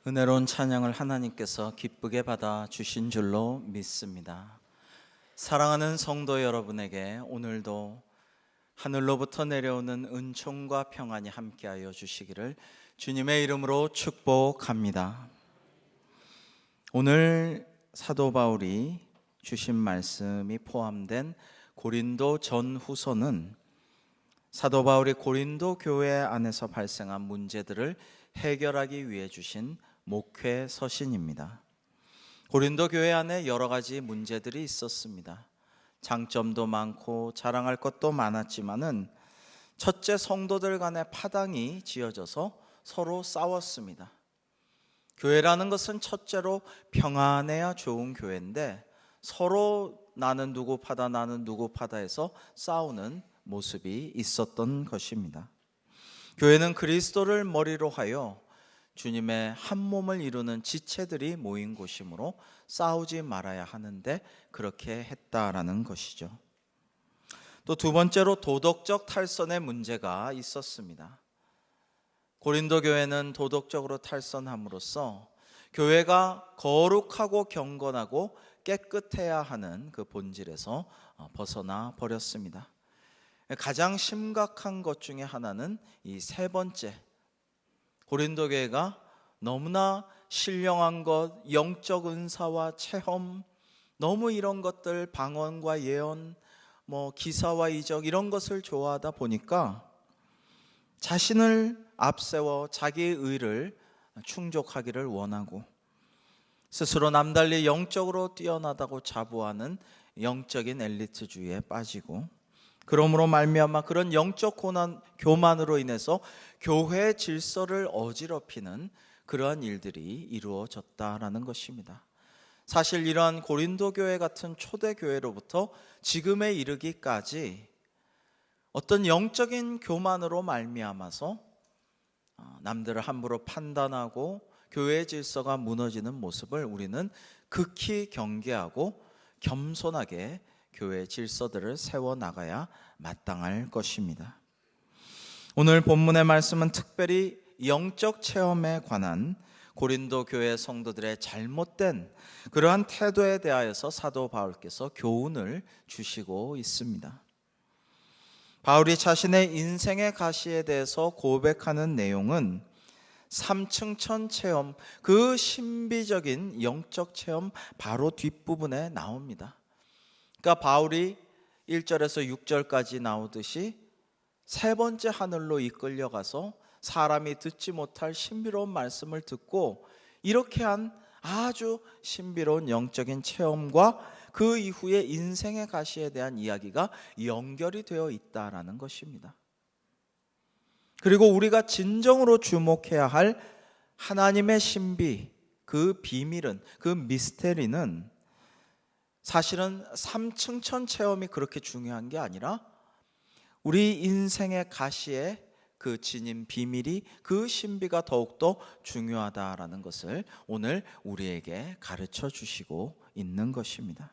은혜로운 찬양을 하나님께서 기쁘게 받아 주신 줄로 믿습니다. 사랑하는 성도 여러분에게 오늘도 하늘로부터 내려오는 은총과 평안이 함께하여 주시기를 주님의 이름으로 축복합니다. 오늘 사도 바울이 주신 말씀이 포함된 고린도 전후서는 사도 바울이 고린도 교회 안에서 발생한 문제들을 해결하기 위해 주신 목회 서신입니다. 고린도 교회 안에 여러 가지 문제들이 있었습니다. 장점도 많고 자랑할 것도 많았지만은 첫째, 성도들 간의 파당이 지어져서 서로 싸웠습니다. 교회라는 것은 첫째로 평안해야 좋은 교회인데 서로 나는 누구 파다 나는 누구 파다 해서 싸우는 모습이 있었던 것입니다. 교회는 그리스도를 머리로 하여 주님의 한 몸을 이루는 지체들이 모인 곳이므로 싸우지 말아야 하는데 그렇게 했다라는 것이죠. 또 두 번째로 도덕적 탈선의 문제가 있었습니다. 고린도 교회는 도덕적으로 탈선함으로써 교회가 거룩하고 경건하고 깨끗해야 하는 그 본질에서 벗어나 버렸습니다. 가장 심각한 것 중에 하나는 이 세 번째, 고린도 교회가 너무나 신령한 것, 영적 은사와 체험, 너무 이런 것들, 방언과 예언, 기사와 이적 이런 것을 좋아하다 보니까 자신을 앞세워 자기의 의를 충족하기를 원하고 스스로 남달리 영적으로 뛰어나다고 자부하는 영적인 엘리트주의에 빠지고, 그러므로 말미암아 그런 영적 교만으로 인해서 교회의 질서를 어지럽히는 그러한 일들이 이루어졌다라는 것입니다. 사실 이러한 고린도 교회 같은 초대 교회로부터 지금에 이르기까지 어떤 영적인 교만으로 말미암아서 남들을 함부로 판단하고 교회의 질서가 무너지는 모습을 우리는 극히 경계하고 겸손하게 교회의 질서들을 세워나가야 마땅할 것입니다. 오늘 본문의 말씀은 특별히 영적 체험에 관한 고린도 교회 성도들의 잘못된 그러한 태도에 대하여서 사도 바울께서 교훈을 주시고 있습니다. 바울이 자신의 인생의 가시에 대해서 고백하는 내용은 3층천 체험, 그 신비적인 영적 체험 바로 뒷부분에 나옵니다. 그러니까 바울이 1절에서 6절까지 나오듯이 세 번째 하늘로 이끌려가서 사람이 듣지 못할 신비로운 말씀을 듣고 이렇게 한 아주 신비로운 영적인 체험과 그 이후에 인생의 가시에 대한 이야기가 연결이 되어 있다라는 것입니다. 그리고 우리가 진정으로 주목해야 할 하나님의 신비, 그 비밀은, 그 미스테리는 사실은 3층천 체험이 그렇게 중요한 게 아니라 우리 인생의 가시에 그 지닌 비밀이, 그 신비가 더욱더 중요하다라는 것을 오늘 우리에게 가르쳐 주시고 있는 것입니다.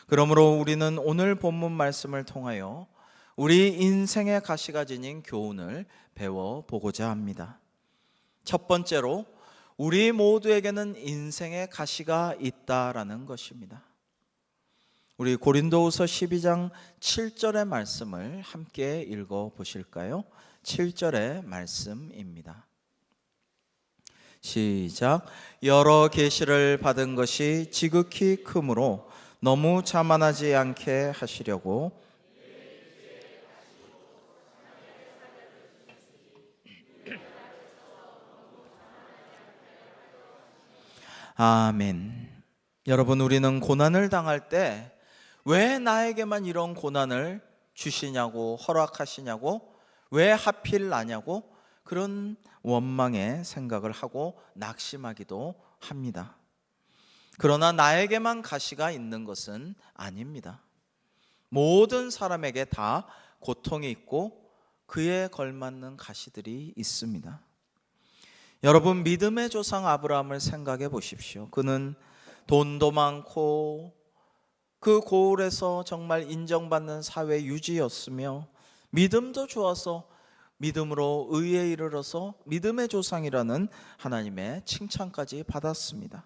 그러므로 우리는 오늘 본문 말씀을 통하여 우리 인생의 가시가 지닌 교훈을 배워보고자 합니다. 첫 번째로 우리 모두에게는 인생의 가시가 있다라는 것입니다. 우리 고린도후서 12장 7절의 말씀을 함께 읽어보실까요? 7절의 말씀입니다. 시작. 여러 계시를 받은 것이 지극히 크므로 너무 자만하지 않게 하시려고 아멘. 여러분, 우리는 고난을 당할 때 왜 나에게만 이런 고난을 주시냐고, 허락하시냐고, 왜 하필 나냐고 그런 원망의 생각을 하고 낙심하기도 합니다. 그러나 나에게만 가시가 있는 것은 아닙니다. 모든 사람에게 다 고통이 있고 그에 걸맞는 가시들이 있습니다. 여러분, 믿음의 조상 아브라함을 생각해 보십시오. 그는 돈도 많고 그 고을에서 정말 인정받는 사회 유지였으며 믿음도 좋아서 믿음으로 의에 이르러서 믿음의 조상이라는 하나님의 칭찬까지 받았습니다.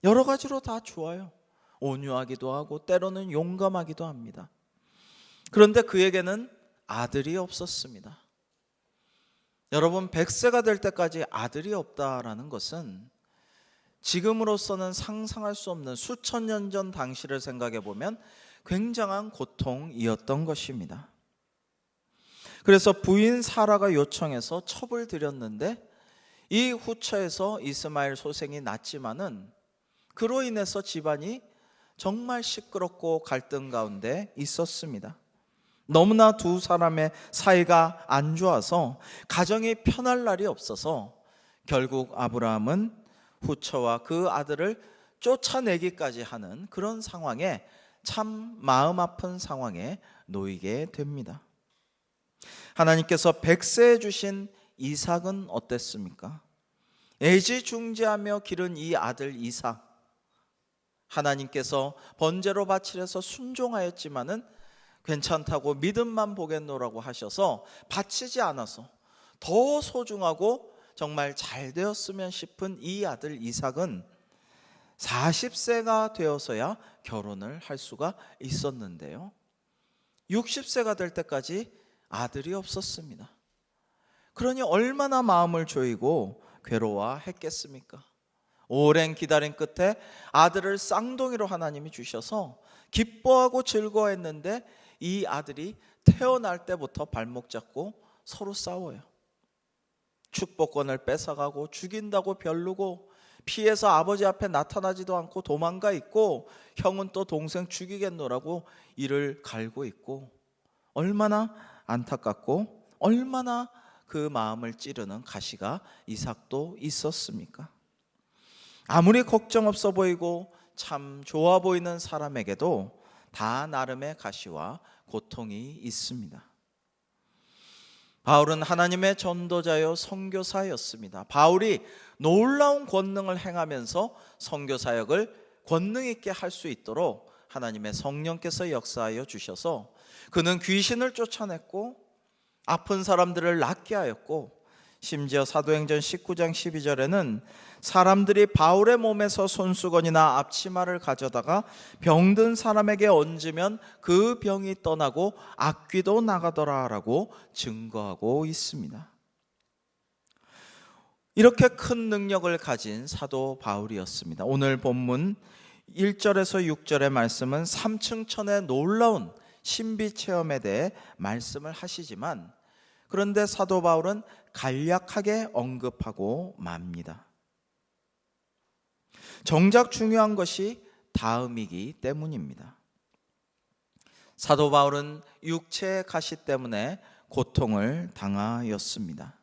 여러 가지로 다 좋아요. 온유하기도 하고 때로는 용감하기도 합니다. 그런데 그에게는 아들이 없었습니다. 여러분, 100세가 될 때까지 아들이 없다라는 것은 지금으로서는 상상할 수 없는 수천 년 전 당시를 생각해 보면 굉장한 고통이었던 것입니다. 그래서 부인 사라가 요청해서 첩을 들였는데 이 후처에서 이스마엘 소생이 났지만은 그로 인해서 집안이 정말 시끄럽고 갈등 가운데 있었습니다. 너무나 두 사람의 사이가 안 좋아서 가정이 편할 날이 없어서 결국 아브라함은 후처와 그 아들을 쫓아내기까지 하는 그런 상황에, 참 마음 아픈 상황에 놓이게 됩니다. 하나님께서 100세에 주신 이삭은 어땠습니까? 애지중지하며 기른 이 아들 이삭, 하나님께서 번제로 바치려서 순종하였지만은 괜찮다고 믿음만 보겠노라고 하셔서 바치지 않아서 더 소중하고 정말 잘 되었으면 싶은 이 아들 이삭은 40세가 되어서야 결혼을 할 수가 있었는데요, 60세가 될 때까지 아들이 없었습니다. 그러니 얼마나 마음을 조이고 괴로워했겠습니까? 오랜 기다림 끝에 아들을 쌍둥이로 하나님이 주셔서 기뻐하고 즐거워했는데 이 아들이 태어날 때부터 발목 잡고 서로 싸워요. 축복권을 뺏어가고 죽인다고 벼르고 피해서 아버지 앞에 나타나지도 않고 도망가 있고, 형은 또 동생 죽이겠노라고 이를 갈고 있고, 얼마나 안타깝고 얼마나 그 마음을 찌르는 가시가 이삭도 있었습니까? 아무리 걱정 없어 보이고 참 좋아 보이는 사람에게도 다 나름의 가시와 고통이 있습니다. 바울은 하나님의 전도자요 선교사였습니다. 바울이 놀라운 권능을 행하면서 선교 사역을 권능 있게 할 수 있도록 하나님의 성령께서 역사하여 주셔서 그는 귀신을 쫓아냈고 아픈 사람들을 낫게 하였고, 심지어 사도행전 19장 12절에는 사람들이 바울의 몸에서 손수건이나 앞치마를 가져다가 병든 사람에게 얹으면 그 병이 떠나고 악귀도 나가더라라고 증거하고 있습니다. 이렇게 큰 능력을 가진 사도 바울이었습니다. 오늘 본문 1절에서 6절의 말씀은 3층 천의 놀라운 신비 체험에 대해 말씀을 하시지만, 그런데 사도 바울은 간략하게 언급하고 맙니다. 정작 중요한 것이 다음이기 때문입니다. 사도 바울은 육체의 가시 때문에 고통을 당하였습니다.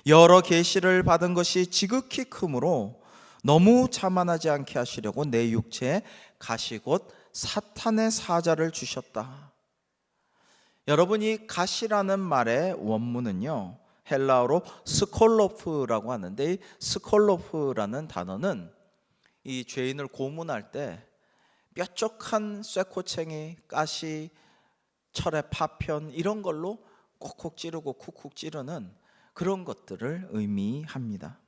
여러 계시를 받은 것이 지극히 크므로 너무 자만하지 않게 하시려고 내 육체에 가시 곧 사탄의 사자를 주셨다. 여러분, 이 가시라는 말의 원문은요, 헬라어로 스콜로프라고 하는데, 이 스콜로프라는 단어는 이 죄인을 고문할 때 뾰족한 쇠코챙이, 가시, 철의 파편 이런 걸로 콕콕 찌르고 쿡쿡 찌르는 그런 것들을 의미합니다.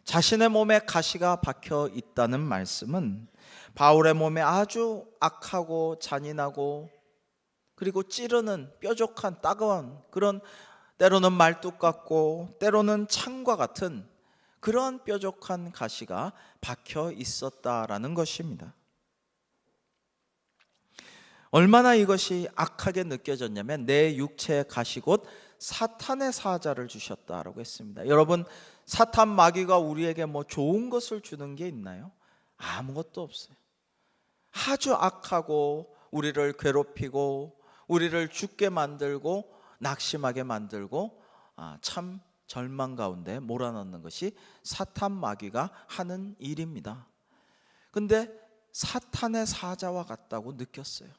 자신의 몸에 가시가 박혀 있다는 말씀은 바울의 몸에 아주 악하고 잔인하고 그리고 찌르는 뾰족한 따가운 그런, 때로는 말뚝 같고 때로는 창과 같은 그런 뾰족한 가시가 박혀 있었다라는 것입니다. 얼마나 이것이 악하게 느껴졌냐면 내 육체의 가시 곧 사탄의 사자를 주셨다라고 했습니다. 여러분, 사탄 마귀가 우리에게 뭐 좋은 것을 주는 게 있나요? 아무것도 없어요. 아주 악하고 우리를 괴롭히고 우리를 죽게 만들고 낙심하게 만들고 참 절망 가운데 몰아넣는 것이 사탄 마귀가 하는 일입니다. 근데 사탄의 사자와 같다고 느꼈어요.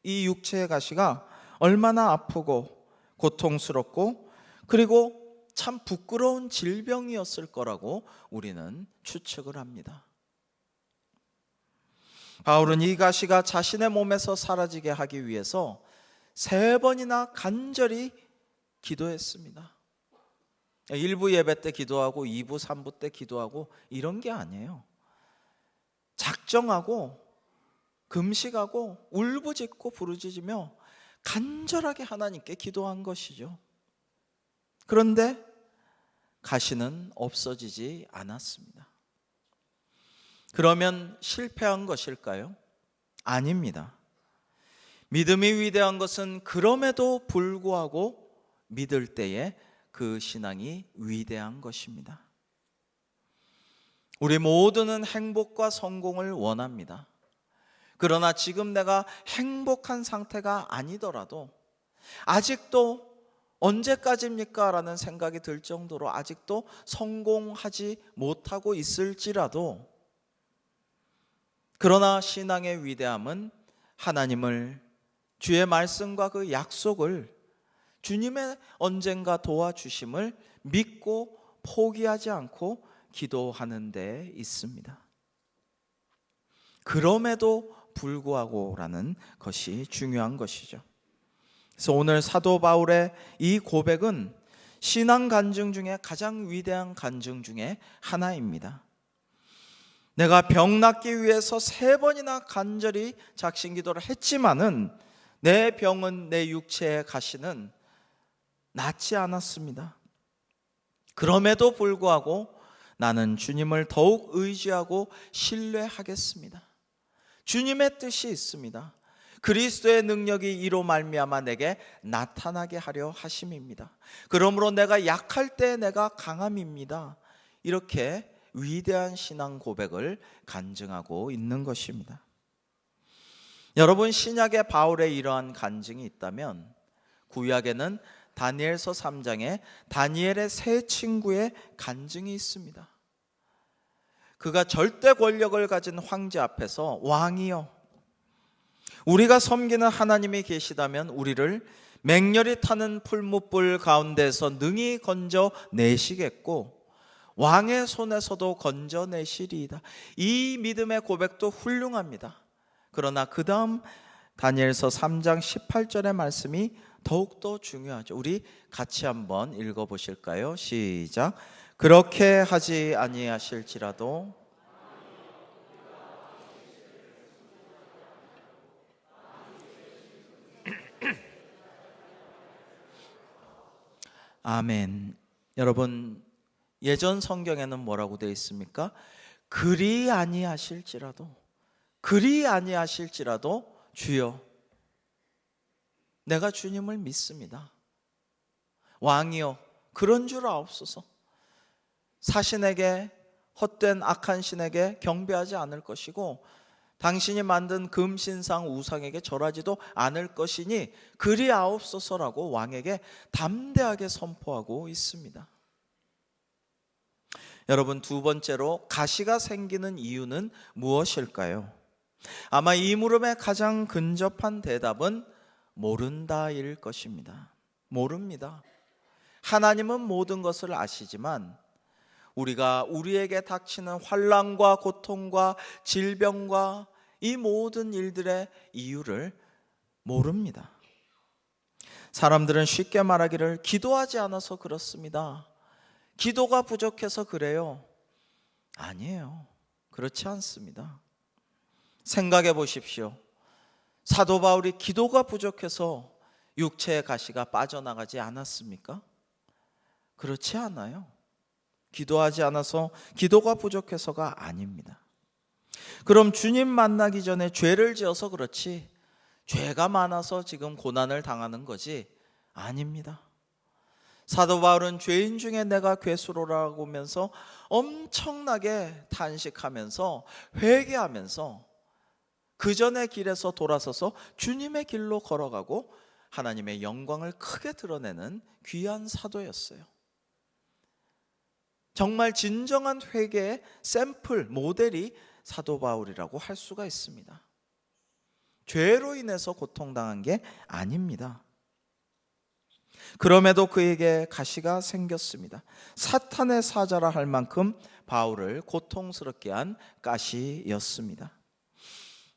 이 육체의 가시가 얼마나 아프고 고통스럽고 그리고 참 부끄러운 질병이었을 거라고 우리는 추측을 합니다. 바울은 이 가시가 자신의 몸에서 사라지게 하기 위해서 3번이나 간절히 기도했습니다. 1부 예배 때 기도하고 2부, 3부 때 기도하고 이런 게 아니에요. 작정하고 금식하고 울부짖고 부르짖으며 간절하게 하나님께 기도한 것이죠. 그런데 가시는 없어지지 않았습니다. 그러면 실패한 것일까요? 아닙니다. 믿음이 위대한 것은 그럼에도 불구하고 믿을 때에 그 신앙이 위대한 것입니다. 우리 모두는 행복과 성공을 원합니다. 그러나 지금 내가 행복한 상태가 아니더라도 아직도 언제까지입니까? 라는 생각이 들 정도로 아직도 성공하지 못하고 있을지라도, 그러나 신앙의 위대함은 하나님을, 주의 말씀과 그 약속을, 주님의 언젠가 도와주심을 믿고 포기하지 않고 기도하는 데 있습니다. 그럼에도 불구하고라는 것이 중요한 것이죠. 그래서 오늘 사도 바울의 이 고백은 신앙 간증 중에 가장 위대한 간증 중에 하나입니다. 내가 병 낫기 위해서 3번이나 간절히 작심기도를 했지만은 내 병은, 내 육체의 가시는 낫지 않았습니다. 그럼에도 불구하고 나는 주님을 더욱 의지하고 신뢰하겠습니다. 주님의 뜻이 있습니다. 그리스도의 능력이 이로 말미암아 내게 나타나게 하려 하심입니다. 그러므로 내가 약할 때 내가 강함입니다. 이렇게 위대한 신앙 고백을 간증하고 있는 것입니다. 여러분, 신약에 바울의 이러한 간증이 있다면 구약에는 다니엘서 3장에 다니엘의 세 친구의 간증이 있습니다. 그가 절대 권력을 가진 황제 앞에서 왕이여, 우리가 섬기는 하나님이 계시다면 우리를 맹렬히 타는 풀무불 가운데서 능히 건져내시겠고 왕의 손에서도 건져내시리이다. 이 믿음의 고백도 훌륭합니다. 그러나 그 다음 다니엘서 3장 18절의 말씀이 더욱더 중요하죠. 우리 같이 한번 읽어보실까요? 시작. 그렇게 하지 아니하실지라도 아멘. 여러분, 예전 성경에는 뭐라고 되어 있습니까? 그리 아니하실지라도 주여, 내가 주님을 믿습니다. 왕이여, 그런 줄 아옵소서. 사신에게, 헛된 악한 신에게 경배하지 않을 것이고 당신이 만든 금신상 우상에게 절하지도 않을 것이니 그리하옵소서라고 왕에게 담대하게 선포하고 있습니다. 여러분, 두 번째로 가시가 생기는 이유는 무엇일까요? 아마 이 물음에 가장 근접한 대답은 모른다일 것입니다. 모릅니다. 하나님은 모든 것을 아시지만 우리가 우리에게 닥치는 환난과 고통과 질병과 이 모든 일들의 이유를 모릅니다. 사람들은 쉽게 말하기를 기도하지 않아서 그렇습니다. 기도가 부족해서 그래요. 아니에요. 그렇지 않습니다. 생각해 보십시오. 사도 바울이 기도가 부족해서 육체의 가시가 빠져나가지 않았습니까? 그렇지 않아요. 기도하지 않아서, 기도가 부족해서가 아닙니다. 그럼 주님 만나기 전에 죄를 지어서 그렇지, 죄가 많아서 지금 고난을 당하는 거지? 아닙니다. 사도 바울은 죄인 중에 내가 괴수로라고 하면서 엄청나게 탄식하면서 회개하면서 그 전의 길에서 돌아서서 주님의 길로 걸어가고 하나님의 영광을 크게 드러내는 귀한 사도였어요. 정말 진정한 회개의 샘플, 모델이 사도 바울이라고 할 수가 있습니다. 죄로 인해서 고통당한 게 아닙니다. 그럼에도 그에게 가시가 생겼습니다. 사탄의 사자라 할 만큼 바울을 고통스럽게 한 가시였습니다.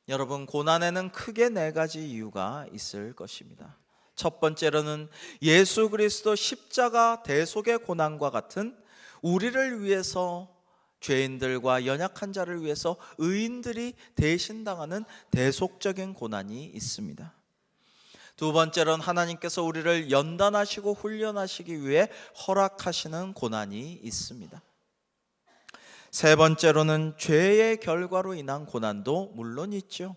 여러분, 고난에는 크게 4가지 이유가 있을 것입니다. 첫 번째로는 예수 그리스도 십자가 대속의 고난과 같은 우리를 위해서, 죄인들과 연약한 자를 위해서 의인들이 대신당하는 대속적인 고난이 있습니다. 두 번째로는 하나님께서 우리를 연단하시고 훈련하시기 위해 허락하시는 고난이 있습니다. 세 번째로는 죄의 결과로 인한 고난도 물론 있죠.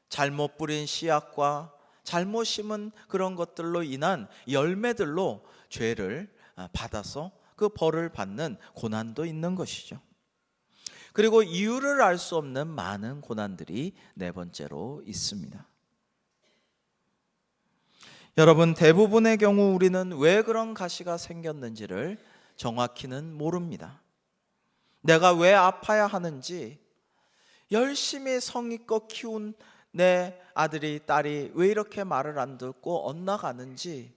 잘못 뿌린 씨앗과 잘못 심은 그런 것들로 인한 열매들로 죄를 받아서 그 벌을 받는 고난도 있는 것이죠. 그리고 이유를 알 수 없는 많은 고난들이 네 번째로 있습니다. 여러분, 대부분의 경우 우리는 왜 그런 가시가 생겼는지를 정확히는 모릅니다. 내가 왜 아파야 하는지, 열심히 성의껏 키운 내 아들이 딸이 왜 이렇게 말을 안 듣고 엇나가는지,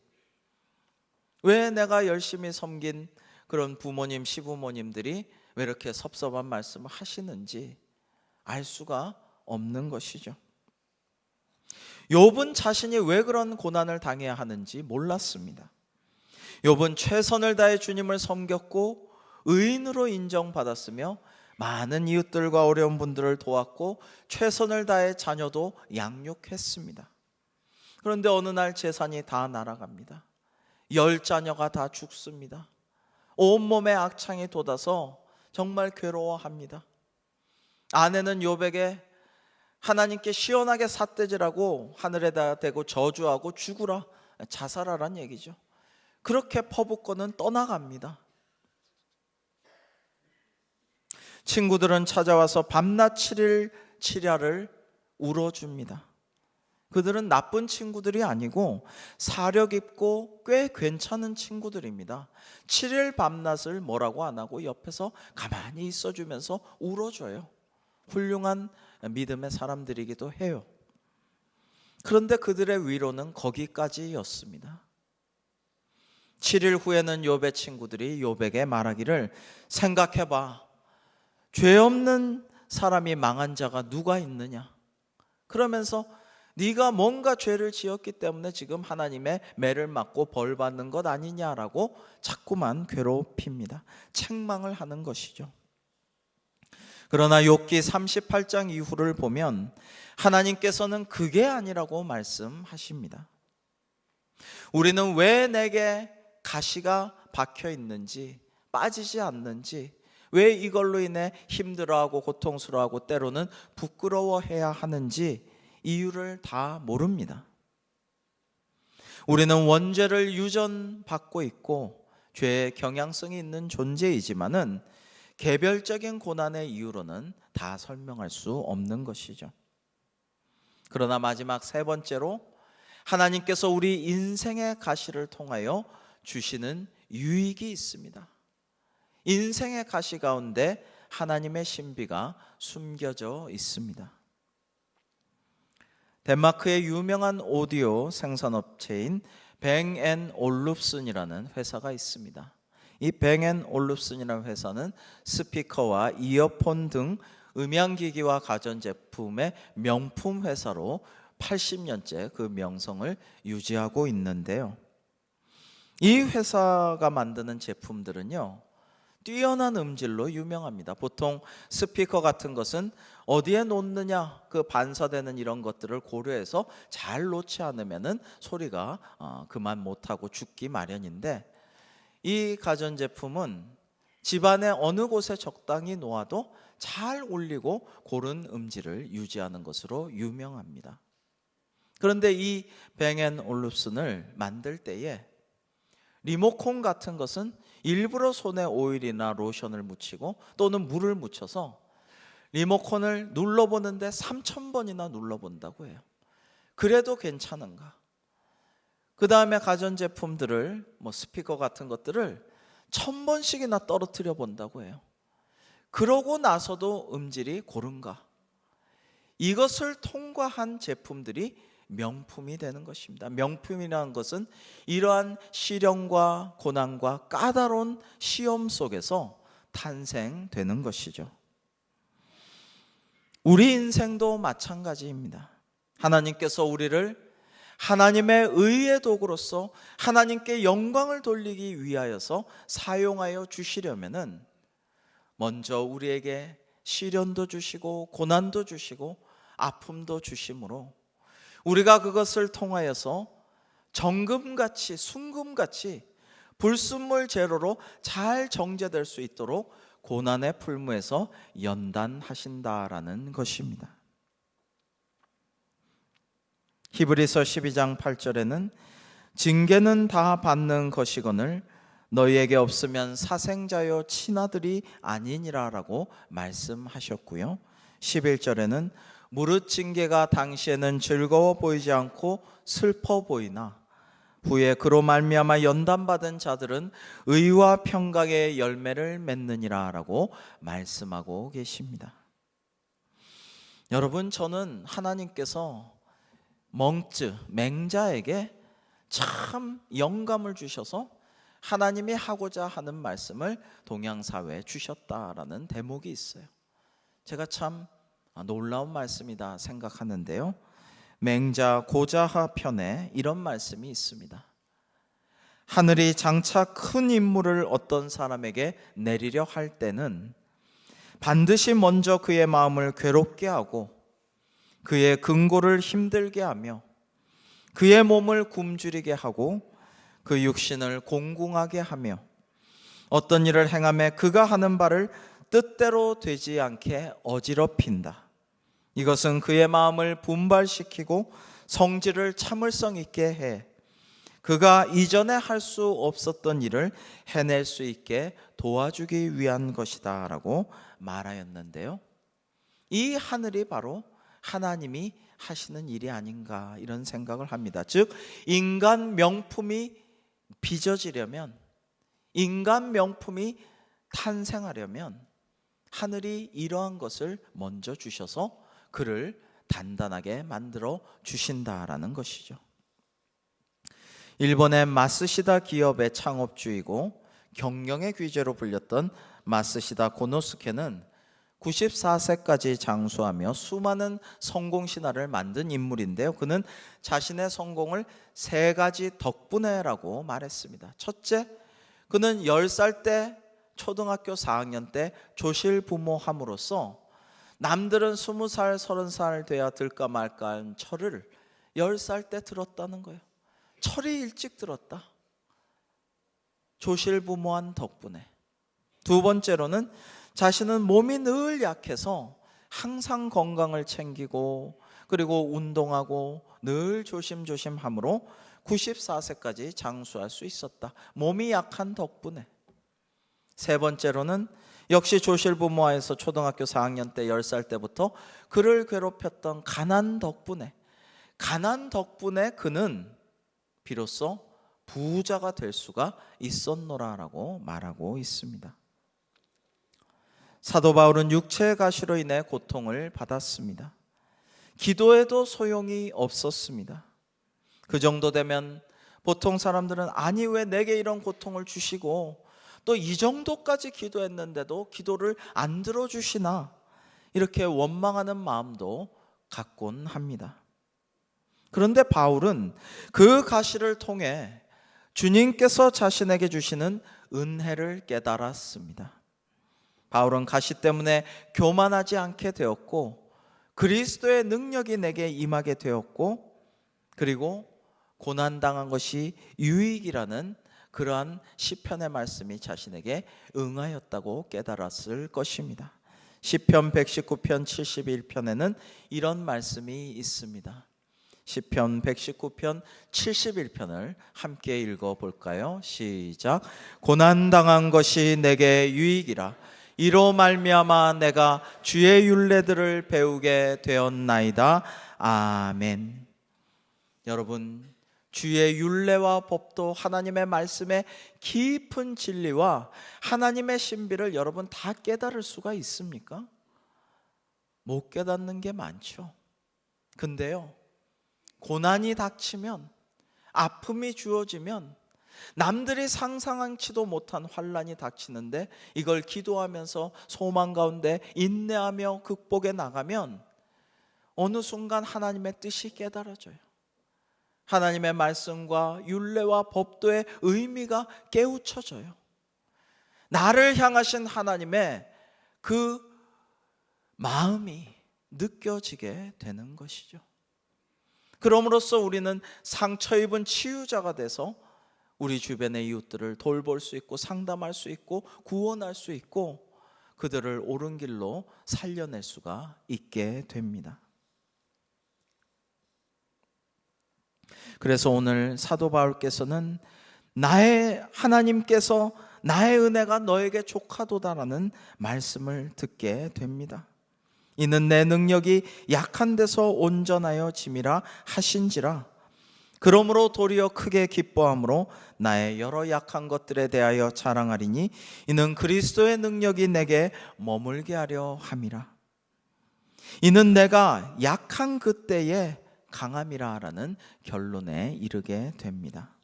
왜 내가 열심히 섬긴 그런 부모님, 시부모님들이 왜 이렇게 섭섭한 말씀을 하시는지 알 수가 없는 것이죠. 욥은 자신이 왜 그런 고난을 당해야 하는지 몰랐습니다. 욥은 최선을 다해 주님을 섬겼고 의인으로 인정받았으며 많은 이웃들과 어려운 분들을 도왔고 최선을 다해 자녀도 양육했습니다. 그런데 어느 날 재산이 다 날아갑니다. 10자녀가 다 죽습니다. 온몸에 악창이 돋아서 정말 괴로워합니다. 아내는 욥에게 하나님께 시원하게 삿대질하고 하늘에다 대고 저주하고 죽으라, 자살하란 얘기죠. 그렇게 퍼붓고는 떠나갑니다. 친구들은 찾아와서 밤낮 7일 7야를 울어줍니다. 그들은 나쁜 친구들이 아니고 사려 깊고 꽤 괜찮은 친구들입니다. 7일 밤낮을 뭐라고 안 하고 옆에서 가만히 있어주면서 울어줘요. 훌륭한 믿음의 사람들이기도 해요. 그런데 그들의 위로는 거기까지였습니다. 7일 후에는 욥의 친구들이 욥에게 말하기를, 생각해봐, 죄 없는 사람이 망한 자가 누가 있느냐? 그러면서 네가 뭔가 죄를 지었기 때문에 지금 하나님의 매를 맞고 벌 받는 것 아니냐라고 자꾸만 괴롭힙니다. 책망을 하는 것이죠. 그러나 욥기 38장 이후를 보면 하나님께서는 그게 아니라고 말씀하십니다. 우리는 왜 내게 가시가 박혀 있는지, 빠지지 않는지, 왜 이걸로 인해 힘들어하고 고통스러워하고 때로는 부끄러워해야 하는지 이유를 다 모릅니다. 우리는 원죄를 유전받고 있고 죄의 경향성이 있는 존재이지만은 개별적인 고난의 이유로는 다 설명할 수 없는 것이죠. 그러나 마지막 세 번째로 하나님께서 우리 인생의 가시를 통하여 주시는 유익이 있습니다. 인생의 가시 가운데 하나님의 신비가 숨겨져 있습니다. 덴마크의 유명한 오디오 생산업체인 뱅앤올룹슨이라는 회사가 있습니다. 이 뱅앤올룹슨이라는 회사는 스피커와 이어폰 등 음향기기와 가전제품의 명품 회사로 80년째 그 명성을 유지하고 있는데요. 이 회사가 만드는 제품들은요, 뛰어난 음질로 유명합니다. 보통 스피커 같은 것은 어디에 놓느냐, 그 반사되는 이런 것들을 고려해서 잘 놓지 않으면은 소리가 그만 못하고 죽기 마련인데, 이 가전제품은 집안의 어느 곳에 적당히 놓아도 잘 울리고 고른 음질을 유지하는 것으로 유명합니다. 그런데 이 뱅앤올룹슨을 만들 때에 리모컨 같은 것은 일부러 손에 오일이나 로션을 묻히고 또는 물을 묻혀서 리모컨을 눌러보는데 3,000번이나 눌러본다고 해요. 그래도 괜찮은가? 그 다음에 가전제품들을, 스피커 같은 것들을 1,000번씩이나 떨어뜨려 본다고 해요. 그러고 나서도 음질이 고른가? 이것을 통과한 제품들이 명품이 되는 것입니다. 명품이라는 것은 이러한 시련과 고난과 까다로운 시험 속에서 탄생되는 것이죠. 우리 인생도 마찬가지입니다. 하나님께서 우리를 하나님의 의의 도구로서 하나님께 영광을 돌리기 위하여서 사용하여 주시려면은 먼저 우리에게 시련도 주시고 고난도 주시고 아픔도 주심으로 우리가 그것을 통하여서 정금같이 순금같이 불순물 제로로 잘 정제될 수 있도록 고난의 풀무에서 연단하신다라는 것입니다. 히브리서 12장 8절에는 징계는 다 받는 것이거늘 너희에게 없으면 사생자여 친아들이 아니니라라고 말씀하셨고요. 11절에는 무릇 징계가 당시에는 즐거워 보이지 않고 슬퍼 보이나 후에 그로 말미암아 연단받은 자들은 의와 평강의 열매를 맺느니라라고 말씀하고 계십니다. 여러분, 저는 하나님께서 맹자에게 참 영감을 주셔서 하나님이 하고자 하는 말씀을 동양사회에 주셨다라는 대목이 있어요. 제가 참 놀라운 말씀이다 생각하는데요. 맹자 고자하 편에 이런 말씀이 있습니다. 하늘이 장차 큰 임무를 어떤 사람에게 내리려 할 때는 반드시 먼저 그의 마음을 괴롭게 하고 그의 근고를 힘들게 하며 그의 몸을 굶주리게 하고 그 육신을 공궁하게 하며 어떤 일을 행하며 그가 하는 바를 뜻대로 되지 않게 어지럽힌다. 이것은 그의 마음을 분발시키고 성질을 참을성 있게 해 그가 이전에 할 수 없었던 일을 해낼 수 있게 도와주기 위한 것이다 라고 말하였는데요. 이 하늘이 바로 하나님이 하시는 일이 아닌가 이런 생각을 합니다. 즉 인간 명품이 빚어지려면, 인간 명품이 탄생하려면 하늘이 이러한 것을 먼저 주셔서 그를 단단하게 만들어 주신다라는 것이죠. 일본의 마쓰시다 기업의 창업주이고 경영의 귀재로 불렸던 마쓰시다 고노스케는 94세까지 장수하며 수많은 성공 신화를 만든 인물인데요. 그는 자신의 성공을 세 가지 덕분에라고 말했습니다. 첫째, 그는 10살 때 초등학교 4학년 때 조실부모함으로써 남들은 20살, 30살 돼야 들까 말까 한 철을 10살 때 들었다는 거예요. 철이 일찍 들었다. 조실부모한 덕분에. 두 번째로는 자신은 몸이 늘 약해서 항상 건강을 챙기고 그리고 운동하고 늘 조심조심함으로 94세까지 장수할 수 있었다. 몸이 약한 덕분에. 세 번째로는 역시 조실부모하에서 초등학교 4학년 때 10살 때부터 그를 괴롭혔던 가난 덕분에 그는 비로소 부자가 될 수가 있었노라라고 말하고 있습니다. 사도 바울은 육체의 가시로 인해 고통을 받았습니다. 기도해도 소용이 없었습니다. 그 정도 되면 보통 사람들은 아니 왜 내게 이런 고통을 주시고 또 이 정도까지 기도했는데도 기도를 안 들어주시나 이렇게 원망하는 마음도 갖곤 합니다. 그런데 바울은 그 가시를 통해 주님께서 자신에게 주시는 은혜를 깨달았습니다. 바울은 가시 때문에 교만하지 않게 되었고 그리스도의 능력이 내게 임하게 되었고 그리고 고난당한 것이 유익이라는 그러한 시편의 말씀이 자신에게 응하였다고 깨달았을 것입니다. 시편 119편 71편에는 이런 말씀이 있습니다. 시편 119편 71편을 함께 읽어볼까요? 시작. 고난당한 것이 내게 유익이라 이로 말미암아 내가 주의 율례들을 배우게 되었나이다. 아멘. 여러분, 주의 율례와 법도 하나님의 말씀의 깊은 진리와 하나님의 신비를 여러분 다 깨달을 수가 있습니까? 못 깨닫는 게 많죠. 근데요, 고난이 닥치면, 아픔이 주어지면, 남들이 상상하지도 못한 환난이 닥치는데 이걸 기도하면서 소망 가운데 인내하며 극복해 나가면 어느 순간 하나님의 뜻이 깨달아져요. 하나님의 말씀과 율례와 법도의 의미가 깨우쳐져요. 나를 향하신 하나님의 그 마음이 느껴지게 되는 것이죠. 그럼으로써 우리는 상처 입은 치유자가 돼서 우리 주변의 이웃들을 돌볼 수 있고 상담할 수 있고 구원할 수 있고 그들을 옳은 길로 살려낼 수가 있게 됩니다. 그래서 오늘 사도 바울께서는 나의 하나님께서 나의 은혜가 너에게 족하도다라는 말씀을 듣게 됩니다. 이는 내 능력이 약한 데서 온전하여 짐이라 하신지라. 그러므로 도리어 크게 기뻐함으로 나의 여러 약한 것들에 대하여 자랑하리니 이는 그리스도의 능력이 내게 머물게 하려 함이라. 이는 내가 약한 그때에 강함이라 라는 결론에 이르게 됩니다.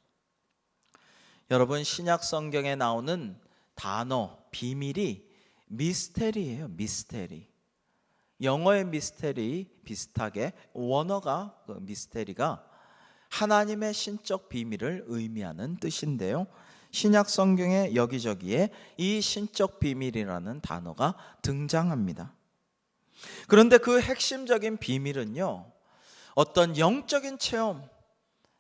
여러분, 신약 성경에 나오는 단어, 비밀이 미스테리예요. 미스테리. 영어의 미스테리 비슷하게 원어가 미스테리가 하나님의 신적 비밀을 의미하는 뜻인데요, 신약 성경에 여기저기에 이 신적 비밀이라는 단어가 등장합니다. 그런데 그 핵심적인 비밀은요, 어떤 영적인 체험,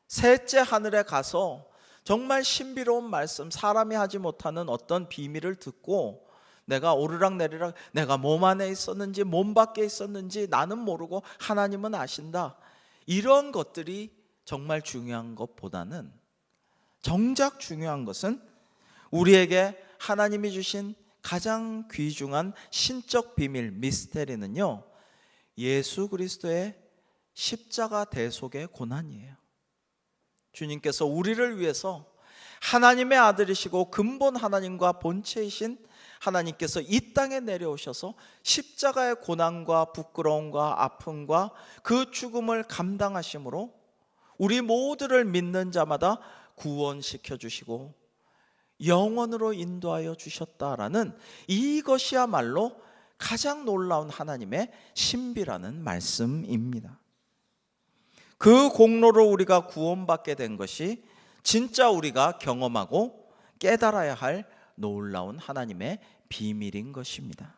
셋째 하늘에 가서 정말 신비로운 말씀, 사람이 하지 못하는 어떤 비밀을 듣고 내가 오르락내리락, 내가 몸 안에 있었는지 몸 밖에 있었는지 나는 모르고 하나님은 아신다, 이런 것들이 정말 중요한 것보다는 정작 중요한 것은 우리에게 하나님이 주신 가장 귀중한 신적 비밀, 미스테리는요, 예수 그리스도의 십자가 대속의 고난이에요. 주님께서 우리를 위해서 하나님의 아들이시고 근본 하나님과 본체이신 하나님께서 이 땅에 내려오셔서 십자가의 고난과 부끄러움과 아픔과 그 죽음을 감당하심으로 우리 모두를 믿는 자마다 구원시켜 주시고 영원으로 인도하여 주셨다라는 이것이야말로 가장 놀라운 하나님의 신비라는 말씀입니다. 그 공로로 우리가 구원받게 된 것이 진짜 우리가 경험하고 깨달아야 할 놀라운 하나님의 비밀인 것입니다.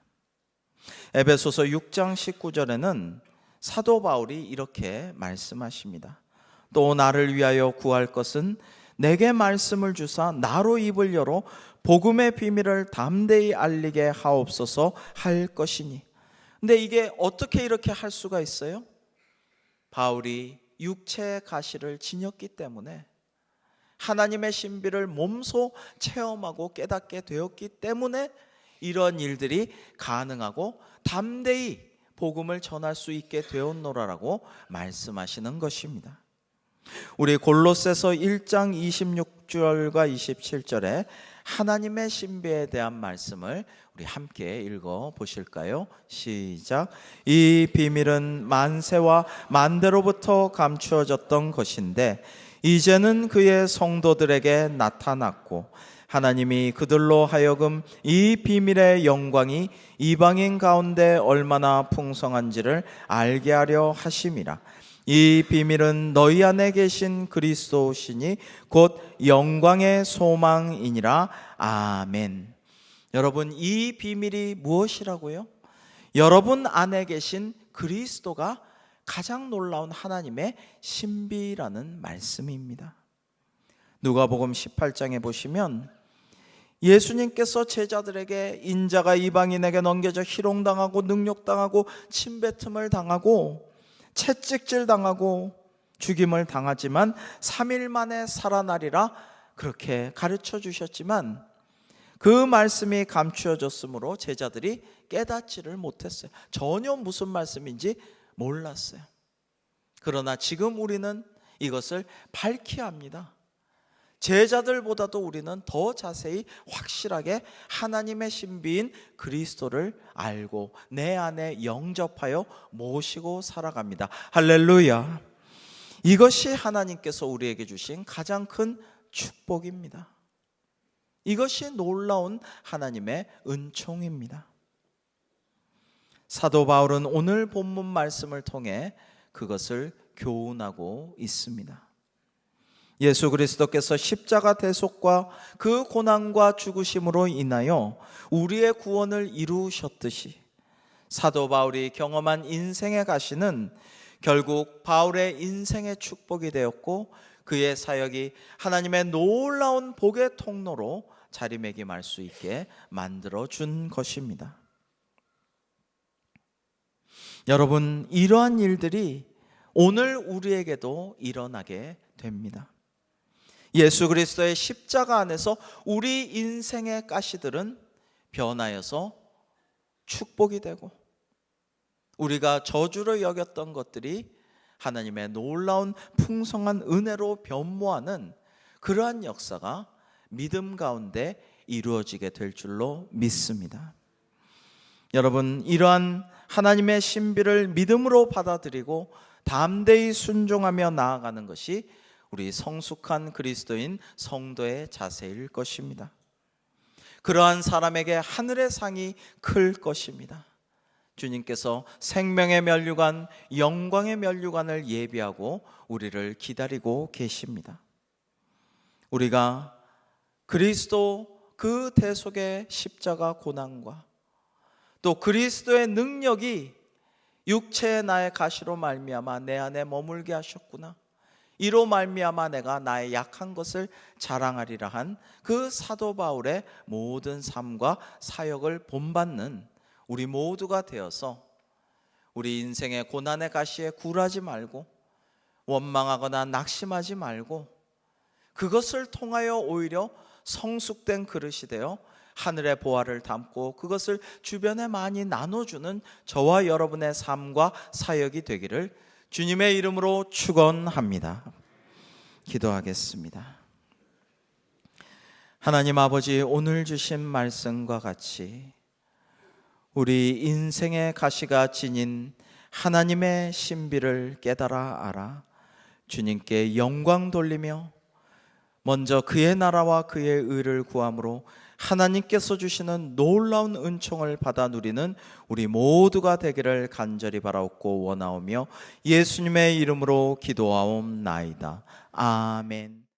에베소서 6장 19절에는 사도 바울이 이렇게 말씀하십니다. 또 나를 위하여 구할 것은 내게 말씀을 주사 나로 입을 열어 복음의 비밀을 담대히 알리게 하옵소서 할 것이니. 근데 이게 어떻게 이렇게 할 수가 있어요? 바울이 육체의 가시를 지녔기 때문에, 하나님의 신비를 몸소 체험하고 깨닫게 되었기 때문에 이런 일들이 가능하고 담대히 복음을 전할 수 있게 되었노라라고 말씀하시는 것입니다. 우리 골로새서 1장 26절과 27절에 하나님의 신비에 대한 말씀을 우리 함께 읽어 보실까요? 시작. 이 비밀은 만세와 만대로부터 감추어졌던 것인데 이제는 그의 성도들에게 나타났고 하나님이 그들로 하여금 이 비밀의 영광이 이방인 가운데 얼마나 풍성한지를 알게 하려 하심이라. 이 비밀은 너희 안에 계신 그리스도시니 곧 영광의 소망이니라. 아멘. 여러분, 이 비밀이 무엇이라고요? 여러분 안에 계신 그리스도가 가장 놀라운 하나님의 신비라는 말씀입니다. 누가복음 18장에 보시면 예수님께서 제자들에게 인자가 이방인에게 넘겨져 희롱당하고 능욕당하고 침뱉음을 당하고 채찍질 당하고 죽임을 당하지만 3일 만에 살아나리라 그렇게 가르쳐 주셨지만 그 말씀이 감추어졌으므로 제자들이 깨닫지를 못했어요. 전혀 무슨 말씀인지 몰랐어요. 그러나 지금 우리는 이것을 밝혀야 합니다. 제자들보다도 우리는 더 자세히 확실하게 하나님의 신비인 그리스도를 알고 내 안에 영접하여 모시고 살아갑니다. 할렐루야. 이것이 하나님께서 우리에게 주신 가장 큰 축복입니다. 이것이 놀라운 하나님의 은총입니다. 사도 바울은 오늘 본문 말씀을 통해 그것을 교훈하고 있습니다. 예수 그리스도께서 십자가 대속과 그 고난과 죽으심으로 인하여 우리의 구원을 이루셨듯이 사도 바울이 경험한 인생의 가시는 결국 바울의 인생의 축복이 되었고 그의 사역이 하나님의 놀라운 복의 통로로 자리매김할 수 있게 만들어준 것입니다. 여러분, 이러한 일들이 오늘 우리에게도 일어나게 됩니다. 예수 그리스도의 십자가 안에서 우리 인생의 가시들은 변하여서 축복이 되고 우리가 저주로 여겼던 것들이 하나님의 놀라운 풍성한 은혜로 변모하는 그러한 역사가 믿음 가운데 이루어지게 될 줄로 믿습니다. 여러분, 이러한 하나님의 신비를 믿음으로 받아들이고 담대히 순종하며 나아가는 것이 우리 성숙한 그리스도인 성도의 자세일 것입니다. 그러한 사람에게 하늘의 상이 클 것입니다. 주님께서 생명의 면류관, 영광의 면류관을 예비하고 우리를 기다리고 계십니다. 우리가 그리스도 그 대속의 십자가 고난과 또 그리스도의 능력이 육체의 나의 가시로 말미암아 내 안에 머물게 하셨구나, 이로 말미암아 내가 나의 약한 것을 자랑하리라 한 그 사도 바울의 모든 삶과 사역을 본받는 우리 모두가 되어서 우리 인생의 고난의 가시에 굴하지 말고 원망하거나 낙심하지 말고 그것을 통하여 오히려 성숙된 그릇이 되어 하늘의 보화를 담고 그것을 주변에 많이 나눠주는 저와 여러분의 삶과 사역이 되기를 주님의 이름으로 축원합니다. 기도하겠습니다. 하나님 아버지, 오늘 주신 말씀과 같이 우리 인생의 가시가 지닌 하나님의 신비를 깨달아 알아 주님께 영광 돌리며 먼저 그의 나라와 그의 의를 구함으로 하나님께서 주시는 놀라운 은총을 받아 누리는 우리 모두가 되기를 간절히 바라옵고 원하오며 예수님의 이름으로 기도하옵나이다. 아멘.